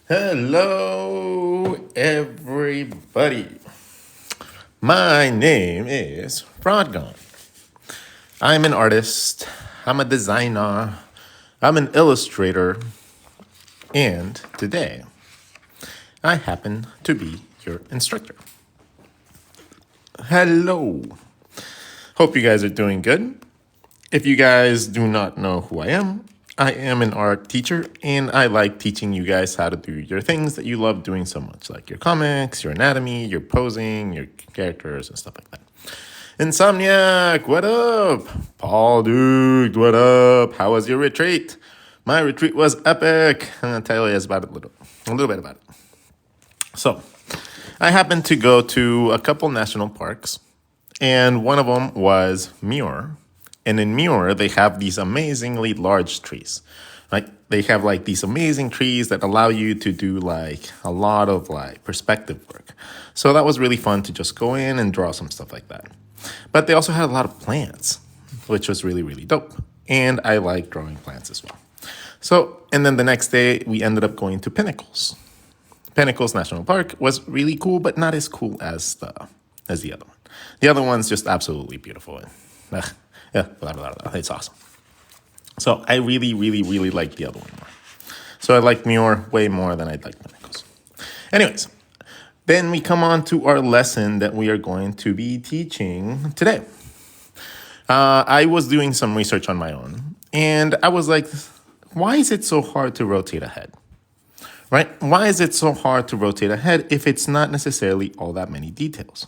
Hello, everybody. My name is RODGON. I'm an artist, I'm a designer, I'm an illustrator, and today I happen to be your instructor. Hello. Hope you guys are doing good. If you guys do not know who I am an art teacher and I like teaching you guys how to do your things that you love doing so much, like your comics, your anatomy, your posing, your characters, and stuff like that. Insomniac, what up? Paul Duke, what up? How was your retreat? My retreat was epic. I'm gonna tell you about it a little bit about it. So, I happened to go to a couple national parks, and one of them was Muir. And in Muir, they have these amazingly large trees. Like they have like these amazing trees that allow you to do like a lot of like perspective work. So that was really fun to just go in and draw some stuff like that. But they also had a lot of plants, which was really, really dope. And I like drawing plants as well. So, and then the next day we ended up going to Pinnacles. Pinnacles National Park was really cool, but not as cool as the other one. The other one's just absolutely beautiful. Yeah, blah, blah, blah. It's awesome. So I really, really, really like the other one more. So I like Muir way more than I like Pinnacles. Anyways, then we come on to our lesson that we are going to be teaching today. I was doing some research on my own, and I was like, why is it so hard to rotate a head? Right? Why is it so hard to rotate a head if it's not necessarily all that many details?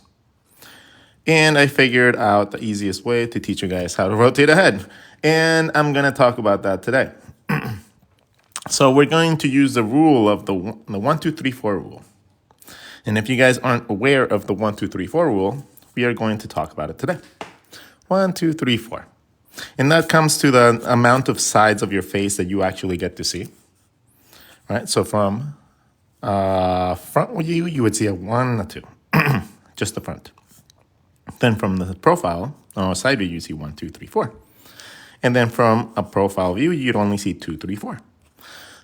And I figured out the easiest way to teach you guys how to rotate a head. And I'm going to talk about that today. So we're going to use the rule of the 1, 2, 3, 4 rule. And if you guys aren't aware of the 1, 2, 3, 4 rule, we are going to talk about it today. 1, 2, 3, 4. And that comes to the amount of sides of your face that you actually get to see. Right? So from front view, you would see a 1, a 2. Just the front. Then from the profile, or side view, you see 1, 2, 3, 4. And then from a profile view, you'd only see 2, 3, 4.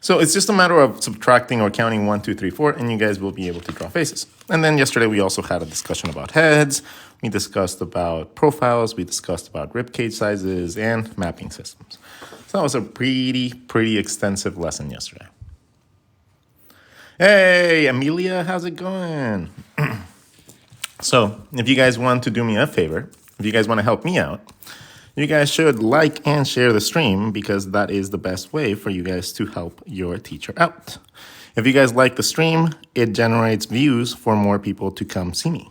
So it's just a matter of subtracting or counting 1, 2, 3, 4, and you guys will be able to draw faces. And then yesterday we also had a discussion about heads. We discussed about profiles. We discussed about ribcage sizes and mapping systems. So that was a pretty extensive lesson yesterday. Hey, Amelia, how's it going? So if you guys want to do me a favor, if you guys want to help me out, you guys should like and share the stream because that is the best way for you guys to help your teacher out. If you guys like the stream, it generates views for more people to come see me.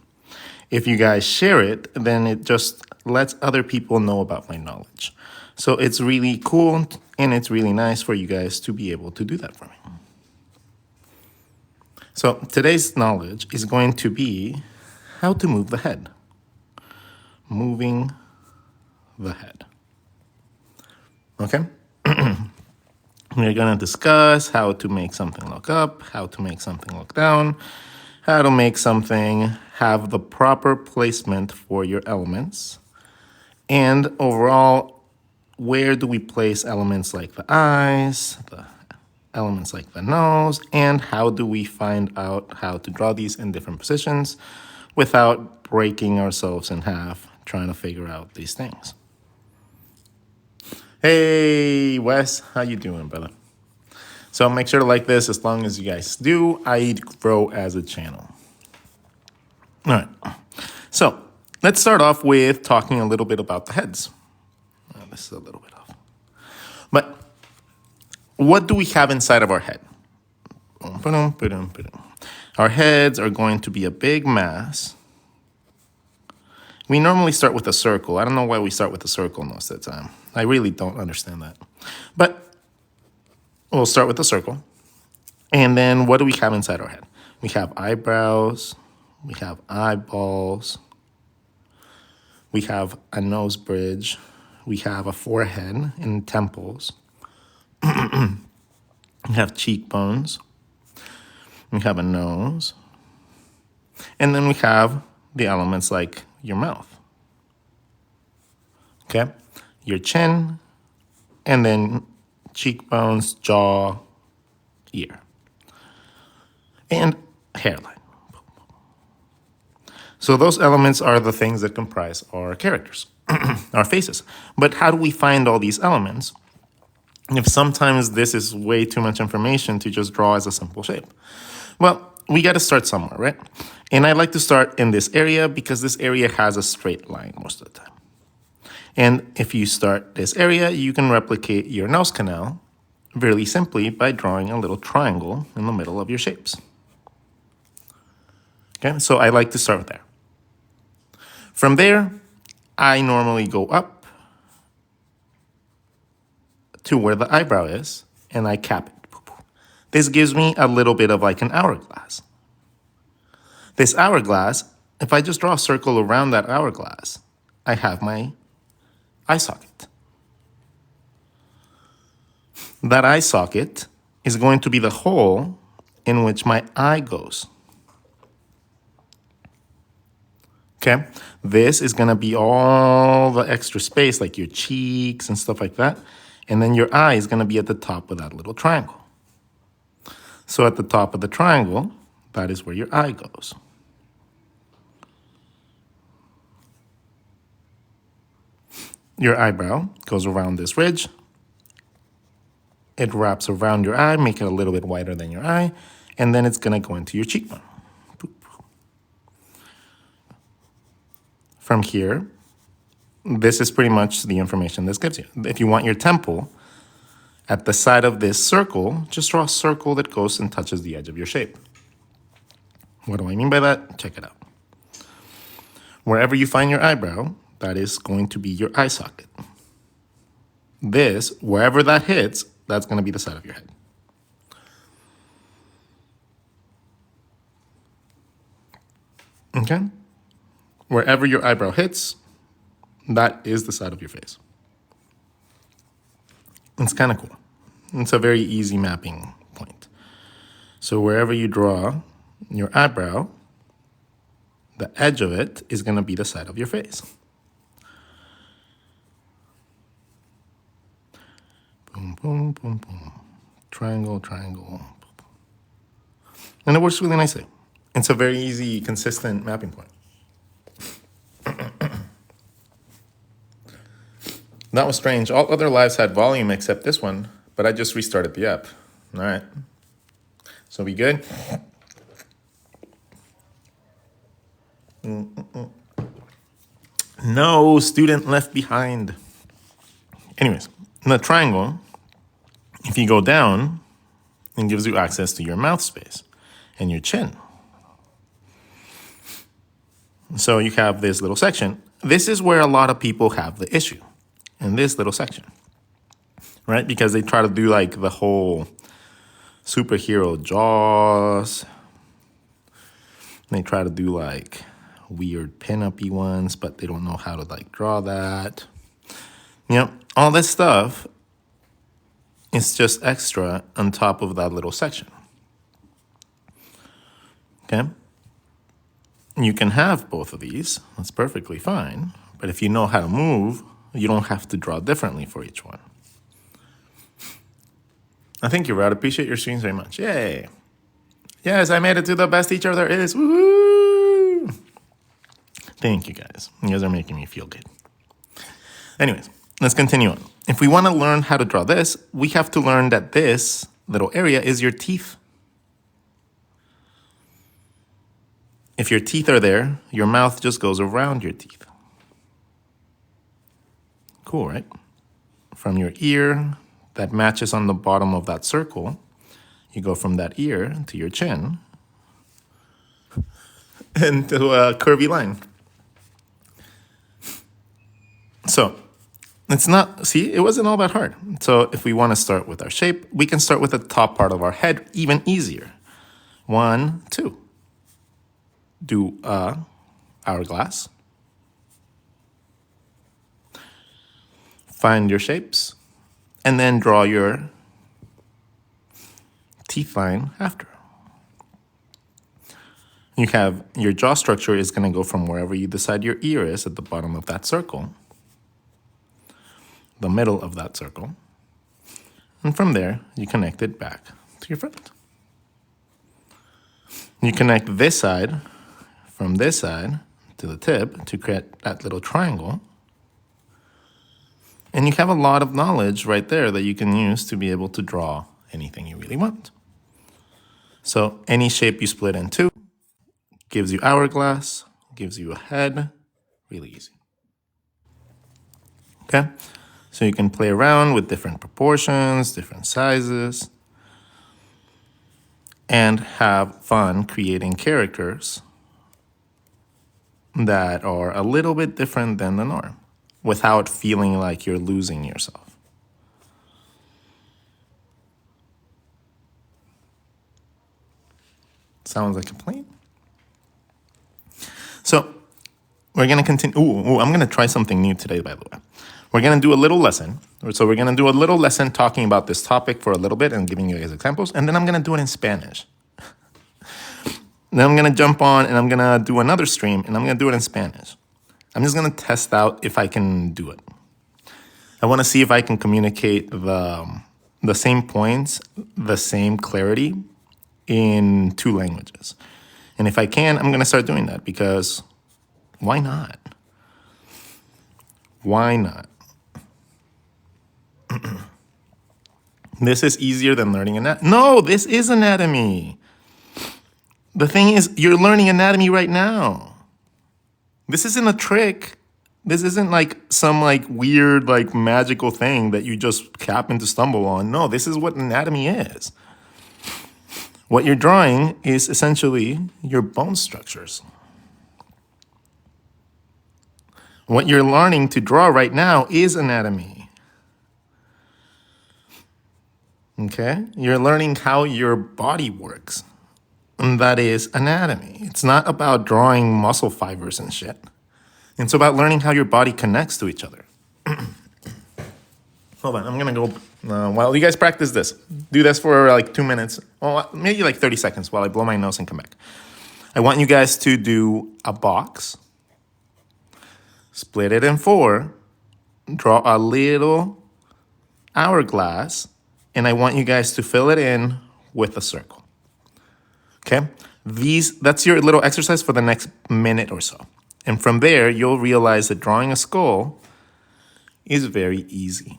If you guys share it, then it just lets other people know about my knowledge. So it's really cool and it's really nice for you guys to be able to do that for me. So today's knowledge is going to be how to move the head. Moving the head. Okay? We're going to discuss how to make something look up, how to make something look down, how to make something have the proper placement for your elements, and overall, where do we place elements like the eyes, the elements like the nose, and how do we find out how to draw these in different positions without breaking ourselves in half trying to figure out these things. Hey, Wes, how you doing, brother? So make sure to like this. As long as you guys do, I grow as a channel. All right. So let's start off with talking a little bit about the heads. This is a little bit off. But what do we have inside of our head? Our heads are going to be a big mass. We normally start with a circle. I don't know why we start with a circle most of the time. I really don't understand that. But we'll start with the circle. And then what do we have inside our head? We have eyebrows. We have eyeballs. We have a nose bridge. We have a forehead and temples. We have cheekbones. We have a nose. And then we have the elements like your mouth. Okay? Your chin, and then cheekbones, jaw, ear. and hairline. So those elements are the things that comprise our characters, our faces. But how do we find all these elements if sometimes this is way too much information to just draw as a simple shape? Well, we got to start somewhere, right? And I like to start in this area because this area has a straight line most of the time. And if you start this area, you can replicate your nose canal really simply by drawing a little triangle in the middle of your shapes. Okay, so I like to start there. From there, I normally go up to where the eyebrow is, and I cap it. This gives me a little bit of like an hourglass. This hourglass, if I just draw a circle around that hourglass, I have my eye socket. That eye socket is going to be the hole in which my eye goes. Okay, this is gonna be all the extra space, like your cheeks and stuff like that. And then your eye is gonna be at the top of that little triangle. So at the top of the triangle, that is where your eye goes. Your eyebrow goes around this ridge. It wraps around your eye, make it a little bit wider than your eye, and then it's gonna go into your cheekbone. From here, this is pretty much the information this gives you. If you want your temple, at the side of this circle, just draw a circle that goes and touches the edge of your shape. What do I mean by that? Check it out. Wherever you find your eyebrow, that is going to be your eye socket. This, wherever that hits, that's going to be the side of your head. Okay? Wherever your eyebrow hits, that is the side of your face. It's kind of cool. It's a very easy mapping point. So wherever you draw your eyebrow, the edge of it is going to be the side of your face. Boom, boom, boom, boom. Triangle, triangle. And it works really nicely. It's a very easy, consistent mapping point. That was strange. All other lives had volume except this one, but I just restarted the app. All right. So we good? No student left behind. Anyways, in the triangle, if you go down, it gives you access to your mouth space and your chin. So you have this little section. This is where a lot of people have the issue, in this little section, right? Because they try to do like the whole superhero jaws. They try to do like weird pin-up-y ones, but they don't know how to like draw that. You know, all this stuff is just extra on top of that little section. Okay? You can have both of these. That's perfectly fine. But if you know how to move, you don't have to draw differently for each one. Thank you, Rod. Appreciate your streams very much. Yay. Yes, I made it to the best teacher there is. Woohoo! Thank you, guys. You guys are making me feel good. Anyways, let's continue on. If we want to learn how to draw this, we have to learn that this little area is your teeth. If your teeth are there, your mouth just goes around your teeth. Cool, right? From your ear, that matches on the bottom of that circle, you go from that ear to your chin and to a curvy line. So it's not, see, it wasn't all that hard. So if we want to start with our shape, we can start with the top part of our head even easier. 1, 2. Do a hourglass. Find your shapes, and then draw your teeth line after. You have your jaw structure is going to go from wherever you decide your ear is at the bottom of that circle, the middle of that circle, and from there you connect it back to your front. You connect this side from this side to the tip to create that little triangle. And you have a lot of knowledge right there that you can use to be able to draw anything you really want. So any shape you split in two gives you hourglass, gives you a head, really easy. Okay, so you can play around with different proportions, different sizes, and have fun creating characters that are a little bit different than the norm without feeling like you're losing yourself. Sounds like a plan. So we're gonna continue. I'm gonna try something new today, by the way. We're gonna do a little lesson. So we're gonna do a little lesson talking about this topic for a little bit and giving you guys examples, and then I'm gonna do it in Spanish. Then I'm gonna jump on and I'm gonna do another stream and I'm gonna do it in Spanish. I'm just gonna test out if I can do it. I wanna see if I can communicate the same points, the same clarity in two languages. And if I can, I'm gonna start doing that because why not? Why not? This is easier than learning anatomy. No, this is anatomy. The thing is, you're learning anatomy right now. This isn't a trick. This isn't like some like weird like magical thing that you just happen to stumble on. No, this is what anatomy is. What you're drawing is essentially your bone structures. What you're learning to draw right now is anatomy. Okay? You're learning how your body works. And that is anatomy. It's not about drawing muscle fibers and shit. It's about learning how your body connects to each other. Hold on, I'm gonna go, while you guys practice this, do this for like 2 minutes, well, maybe like 30 seconds while I blow my nose and come back. I want you guys to do a box, split it in 4, draw a little hourglass, and I want you guys to fill it in with a circle. Okay? That's your little exercise for the next minute or so. And from there, you'll realize that drawing a skull is very easy.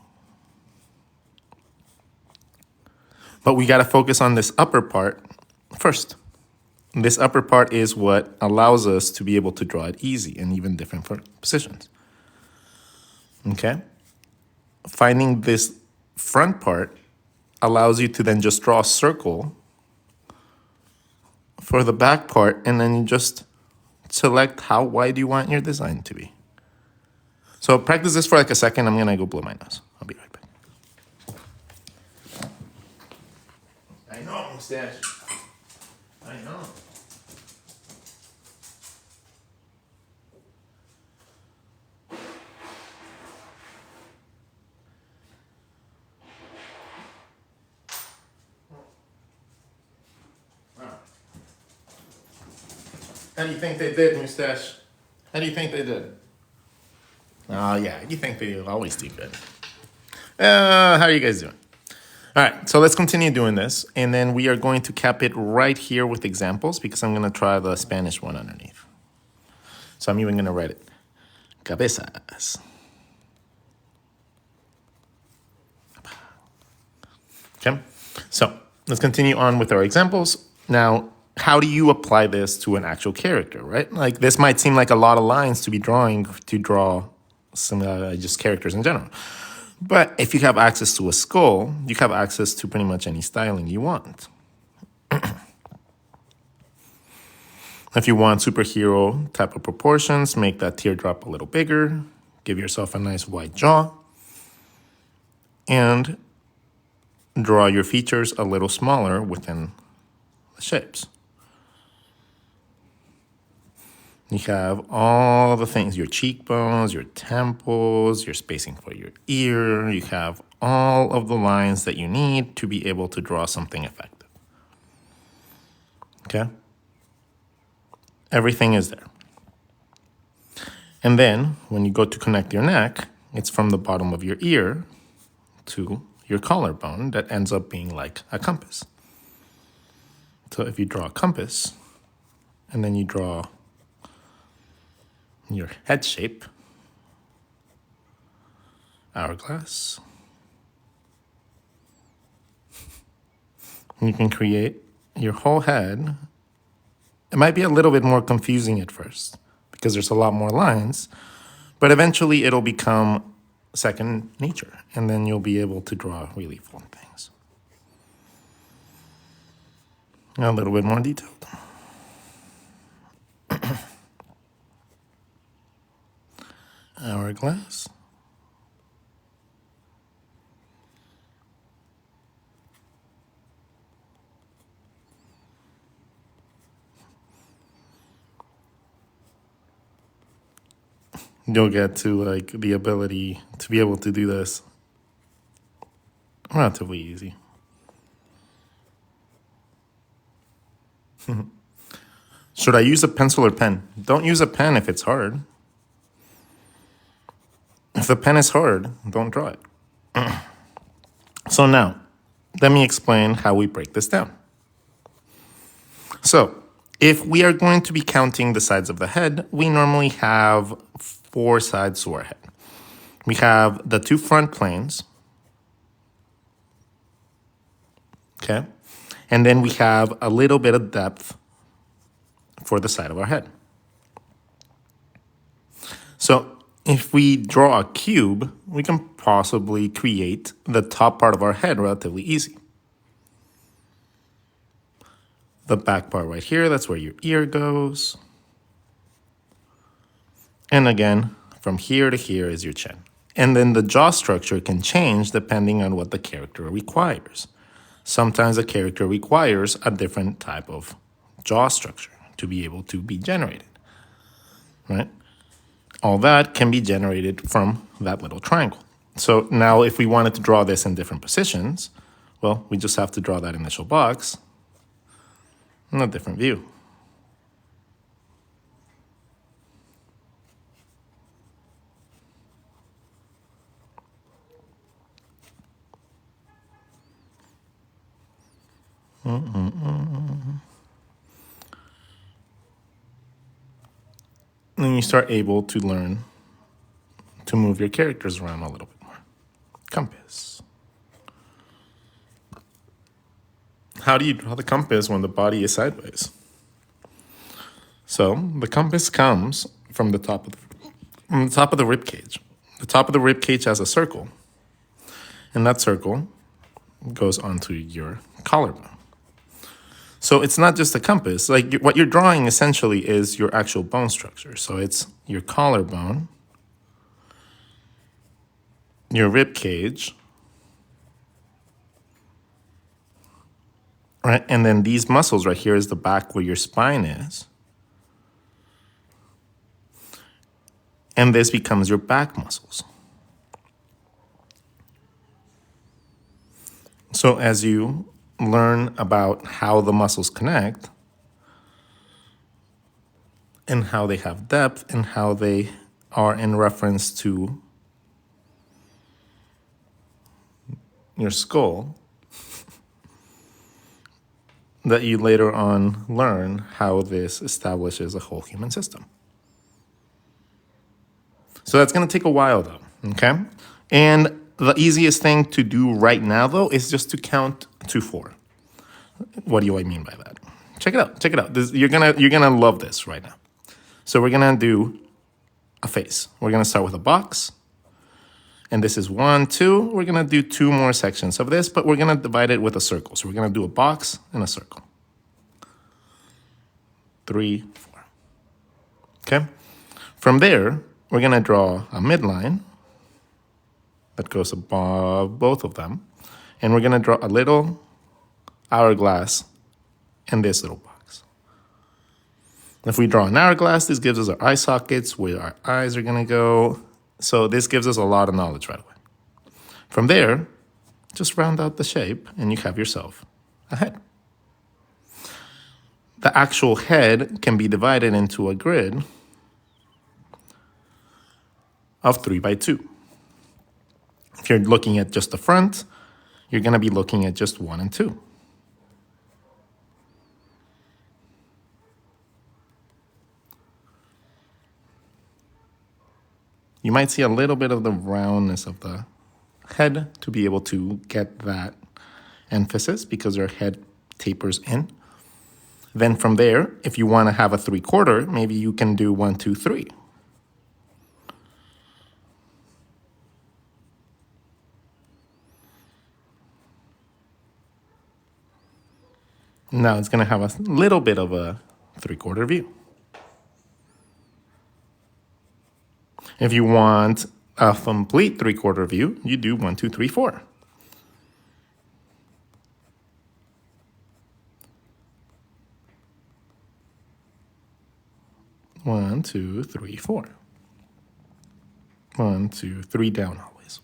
But we got to focus on this upper part first. This upper part is what allows us to be able to draw it easy in even different positions. Okay? Finding this front part allows you to then just draw a circle for the back part, and then you just select how wide you want your design to be. So practice this for like a second. I'm going to go blow my nose. I'll be right back. I know, mustache. I know. How do you think they did, mustache? How do you think they did? Oh, yeah, you think they always do good. How are you guys doing? All right, so let's continue doing this, and then we are going to cap it right here with examples because I'm going to try the Spanish one underneath. So I'm even going to write it. Cabezas. Okay, so let's continue on with our examples. Now, how do you apply this to an actual character, right? Like this might seem like a lot of lines to be drawing to draw some just characters in general. But if you have access to a skull, you have access to pretty much any styling you want. If you want superhero type of proportions, make that teardrop a little bigger, give yourself a nice wide jaw, and draw your features a little smaller within the shapes. You have all the things, your cheekbones, your temples, your spacing for your ear. You have all of the lines that you need to be able to draw something effective. Okay? Everything is there. And then when you go to connect your neck, it's from the bottom of your ear to your collarbone that ends up being like a compass. So if you draw a compass and then you draw your head shape, hourglass. You can create your whole head. It might be a little bit more confusing at first because there's a lot more lines, but eventually it'll become second nature, and then you'll be able to draw really fun things. A little bit more detailed. Hourglass. You'll get to like the ability to be able to do this relatively easy. Should I use a pencil or pen? Don't use a pen if it's hard. If the pen is hard, don't draw it. So now, let me explain how we break this down. So, if we are going to be counting the sides of the head, we normally have 4 sides to our head. We have the 2 front planes, okay? And then we have a little bit of depth for the side of our head. So if we draw a cube, we can possibly create the top part of our head relatively easy. The back part right here, that's where your ear goes. And again, from here to here is your chin. And then the jaw structure can change depending on what the character requires. Sometimes the character requires a different type of jaw structure to be able to be generated, right? All that can be generated from that little triangle. So now if we wanted to draw this in different positions, well, we just have to draw that initial box in a different view. And you start able to learn to move your characters around a little bit more. Compass. How do you draw the compass when the body is sideways? So the compass comes from the top of the rib cage. The top of the rib cage has a circle, and that circle goes onto your collarbone. So it's not just a compass. Like what you're drawing essentially is your actual bone structure. So it's your collarbone, your rib cage, right? And then these muscles right here is the back where your spine is. And this becomes your back muscles. So as you learn about how the muscles connect and how they have depth and how they are in reference to your skull, that you later on learn how this establishes a whole human system. So that's going to take a while though, okay? And the easiest thing to do right now though is just to count to 4. What do I mean by that? Check it out, check it out. You're gonna love this right now. So we're gonna do a face. We're gonna start with a box. And this is 1, 2. We're gonna do 2 more sections of this, but we're gonna divide it with a circle. So we're gonna do a box and a circle. 3, 4. Okay? From there, we're gonna draw a midline that goes above both of them. And we're gonna draw a little hourglass in this little box. If we draw an hourglass, this gives us our eye sockets, where our eyes are gonna go. So this gives us a lot of knowledge right away. From there, just round out the shape and you have yourself a head. The actual head can be divided into a grid of 3 by 2. If you're looking at just the front, you're gonna be looking at just 1 and 2. You might see a little bit of the roundness of the head to be able to get that emphasis because your head tapers in. Then from there, if you want to have a 3/4, maybe you can do 1, 2, 3. Now it's going to have a little bit of a 3/4 view. If you want a complete 3/4 view, you do 1, 2, 3, 4. One, two, three, 4. 1, 2, 3 down always.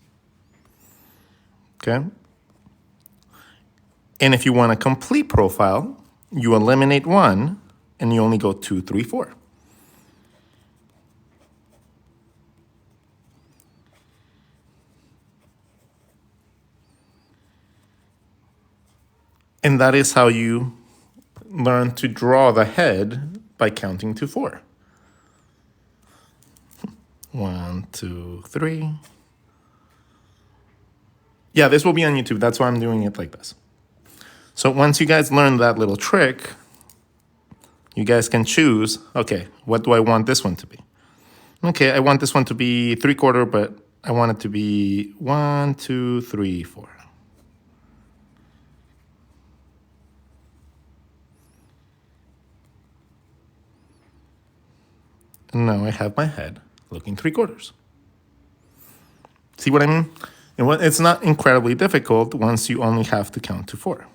Okay? And if you want a complete profile, you eliminate 1 and you only go 2, 3, 4. And that is how you learn to draw the head by counting to 4. 1, 2, 3. Yeah, this will be on YouTube. That's why I'm doing it like this. So once you guys learn that little trick, you guys can choose, okay, what do I want this one to be? Okay, I want this one to be 3/4, but I want it to be 1, 2, 3, 4. And now I have my head looking 3/4. See what I mean? It's not incredibly difficult once you only have to count to 4.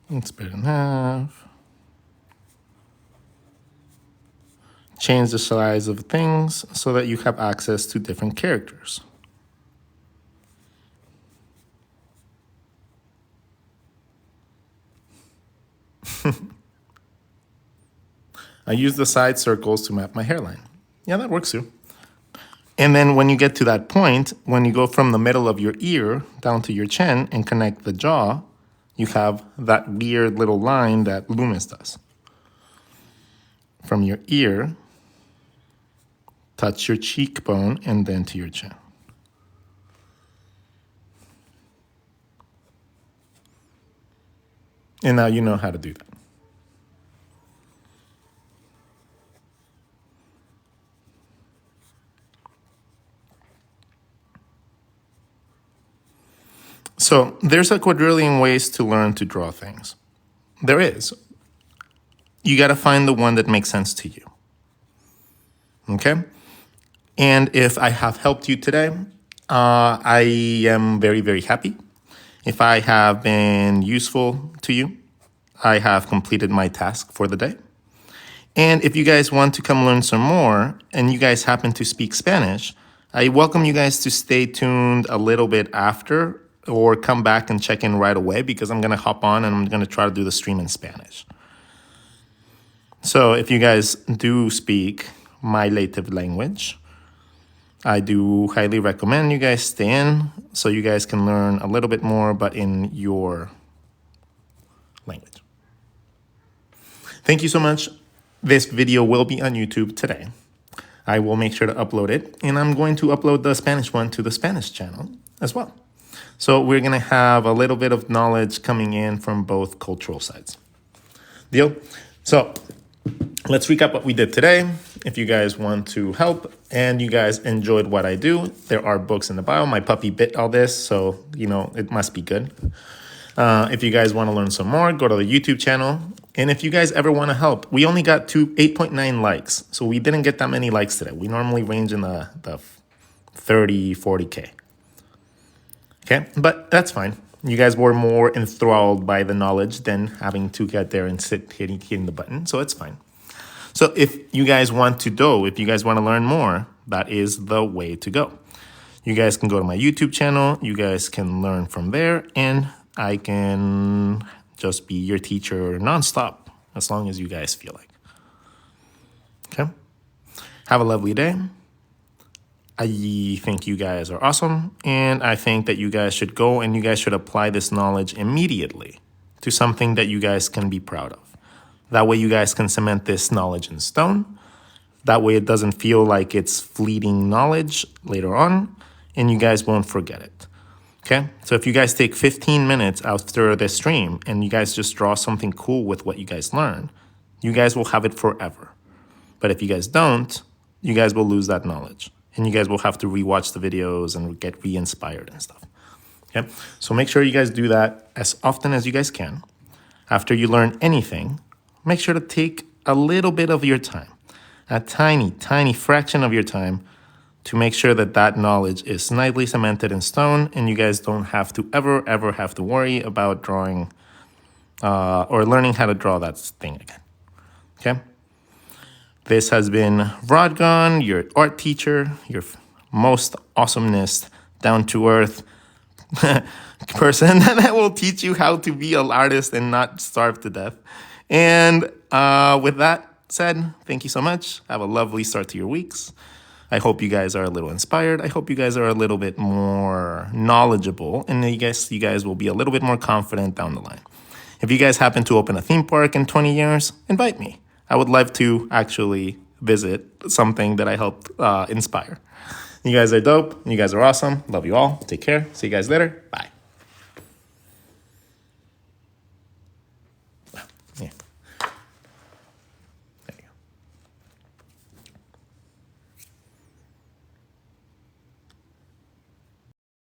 And split in half. Change the size of things so that you have access to different characters. I use the side circles to map my hairline. Yeah, that works too. And then when you get to that point, when you go from the middle of your ear down to your chin and connect the jaw, you have that weird little line that Loomis does. From your ear, touch your cheekbone and then to your chin. And now you know how to do that. So there's a quadrillion ways to learn to draw things. There is. You got to find the one that makes sense to you. Okay? And if I have helped you today, I am very, very happy. If I have been useful to you, I have completed my task for the day. And if you guys want to come learn some more and you guys happen to speak Spanish, I welcome you guys to stay tuned a little bit after or come back and check in right away because I'm going to hop on and I'm going to try to do the stream in Spanish. So if you guys do speak my native language, I do highly recommend you guys stay in so you guys can learn a little bit more, but in your language. Thank you so much. This video will be on YouTube today. I will make sure to upload it, and I'm going to upload the Spanish one to the Spanish channel as well. So we're going to have a little bit of knowledge coming in from both cultural sides. Deal? So let's recap what we did today. If you guys want to help and you guys enjoyed what I do, there are books in the bio. My puppy bit all this, so, you know, it must be good. If you guys want to learn some more, go to the YouTube channel. And if you guys ever want to help, we only got 8.9 likes. So we didn't get that many likes today. We normally range in the 30, 40K. Okay, but that's fine. You guys were more enthralled by the knowledge than having to get there and sit hitting the button. So it's fine. So if you guys want to do, if you guys want to learn more, that is the way to go. You guys can go to my YouTube channel. You guys can learn from there. And I can just be your teacher nonstop as long as you guys feel like. Okay? Have a lovely day. I think you guys are awesome, and I think that you guys should go and you guys should apply this knowledge immediately to something that you guys can be proud of. That way you guys can cement this knowledge in stone. That way it doesn't feel like it's fleeting knowledge later on, and you guys won't forget it. Okay, so if you guys take 15 minutes after this stream and you guys just draw something cool with what you guys learned, you guys will have it forever. But if you guys don't, you guys will lose that knowledge. And you guys will have to rewatch the videos and get re-inspired and stuff. Okay, so make sure you guys do that as often as you guys can. After you learn anything, make sure to take a little bit of your time, a tiny, tiny fraction of your time, to make sure that that knowledge is nicely cemented in stone and you guys don't have to ever have to worry about drawing or learning how to draw that thing again. Okay? This has been RODGON, your art teacher, your most awesomest, down-to-earth person that will teach you how to be an artist and not starve to death. And with that said, thank you so much. Have a lovely start to your weeks. I hope you guys are a little inspired. I hope you guys are a little bit more knowledgeable, and I guess you guys will be a little bit more confident down the line. If you guys happen to open a theme park in 20 years, invite me. I would love to actually visit something that I helped inspire. You guys are dope. You guys are awesome. Love you all. Take care. See you guys later. Bye. Yeah.